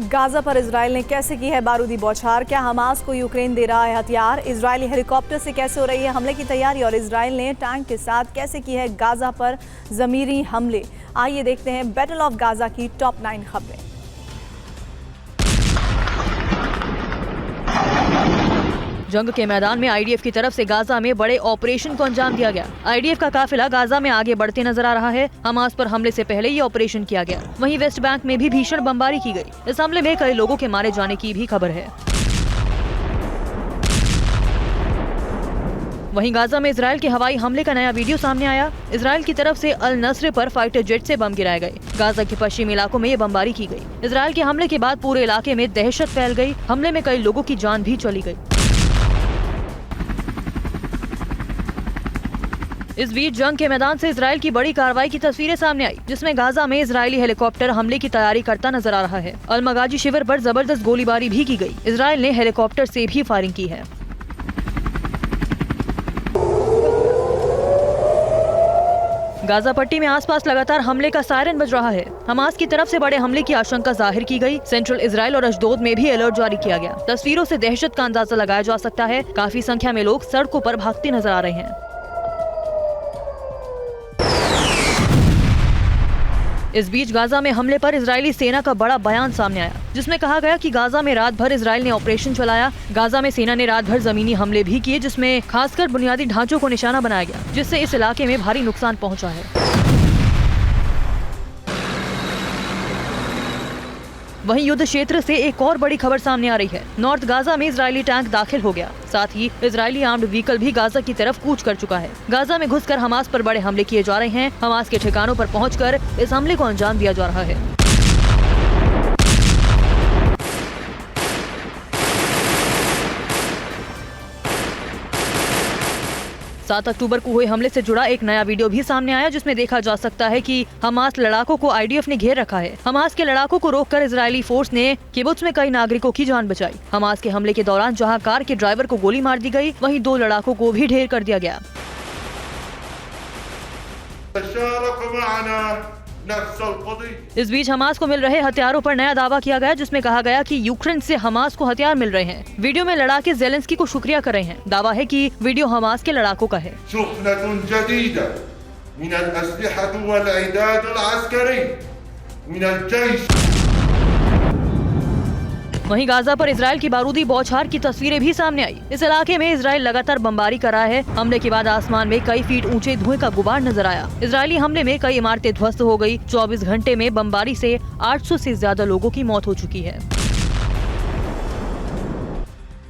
Gaza पर Israel ने कैसे की है बारूदी बौछार? क्या हमास को यूक्रेन दे रहा है हथियार? इजरायली हेलीकॉप्टर से कैसे हो रही है हमले की तैयारी? और इजराइल ने टैंक के साथ कैसे की है गाजा पर जमीरी हमले? आइए देखते हैं बैटल ऑफ गाजा की टॉप 9 खबरें। जंग के मैदान में आईडीएफ की तरफ से गाजा में बड़े ऑपरेशन को अंजाम दिया गया। आईडीएफ का काफिला गाजा में आगे बढ़ते नजर आ रहा है। हमास पर हमले से पहले ये ऑपरेशन किया गया। वहीं वेस्ट बैंक में भी भीषण बमबारी की गई। इस हमले में कई लोगों के मारे जाने की भी खबर है। वहीं गाजा में इजराइल के हवाई हमले का नया वीडियो सामने आया। इजराइल की तरफ से अल नस्र पर फाइटर जेट से बम गिराए गए। गाजा के पश्चिमी इलाकों में ये बमबारी की गई। इजराइल के हमले के बाद पूरे इलाके में दहशत फैल गई। हमले में कई लोगों की जान भी चली गई। इस बीच जंग के मैदान से इजराइल की बड़ी कार्रवाई की तस्वीरें सामने आई, जिसमें गाजा में इजरायली हेलीकॉप्टर हमले की तैयारी करता नजर आ रहा है। अल मगाजी शिविर पर जबरदस्त गोलीबारी भी की गई। इजराइल ने हेलीकॉप्टर से भी फायरिंग की है। गाजा पट्टी में आसपास लगातार हमले का सायरन बज रहा है। हमास की तरफ से बड़े हमले की आशंका जाहिर की गई। सेंट्रल इजराइल और अशदोद में भी अलर्ट जारी किया गया। तस्वीरों से दहशत का अंदाजा लगाया जा सकता है। काफी संख्या में लोग सड़कों पर भागते नजर आ रहे हैं। इस बीच गाजा में हमले पर इजरायली सेना का बड़ा बयान सामने आया, जिसमें कहा गया कि गाजा में रात भर इजराइल ने ऑपरेशन चलाया। गाजा में सेना ने रात भर जमीनी हमले भी किए, जिसमें खासकर बुनियादी ढांचों को निशाना बनाया गया, जिससे इस इलाके में भारी नुकसान पहुंचा है। वहीं युद्ध क्षेत्र से एक और बड़ी खबर सामने आ रही है। नॉर्थ गाजा में इजरायली टैंक दाखिल हो गया। साथ ही इजरायली आर्म्ड व्हीकल भी गाजा की तरफ कूच कर चुका है। गाजा में घुसकर हमास पर बड़े हमले किए जा रहे हैं। हमास के ठिकानों पर पहुंचकर इस हमले को अंजाम दिया जा रहा है। 7 अक्टूबर को हुए हमले से जुड़ा एक नया वीडियो भी सामने आया, जिसमें देखा जा सकता है कि हमास लड़ाकों को आईडीएफ ने घेर रखा है। हमास के लड़ाकों को रोककर इजरायली फोर्स ने किबुत्स में कई नागरिकों की जान बचाई। हमास के हमले के दौरान जहां कार के ड्राइवर को गोली मार दी गई, वहीं 2 लड़ाकों को भी ढेर कर दिया गया। इस बीच हमास को मिल रहे हथियारों पर नया दावा किया गया, जिसमें कहा गया कि यूक्रेन से हमास को हथियार मिल रहे हैं। वीडियो में लड़ाके ज़ेलेंस्की को शुक्रिया कर रहे हैं। दावा है कि वीडियो हमास के लड़ाकों का है। वहीं गाजा पर इजराइल की बारूदी बौछार की तस्वीरें भी सामने आई। इस इलाके में इजराइल लगातार बमबारी कर रहा है। हमले के बाद आसमान में कई फीट ऊंचे धुएं का गुबार नजर आया। इजरायली हमले में कई इमारतें ध्वस्त हो गई। 24 घंटे में बमबारी से 800 से ज्यादा लोगों की मौत हो चुकी है।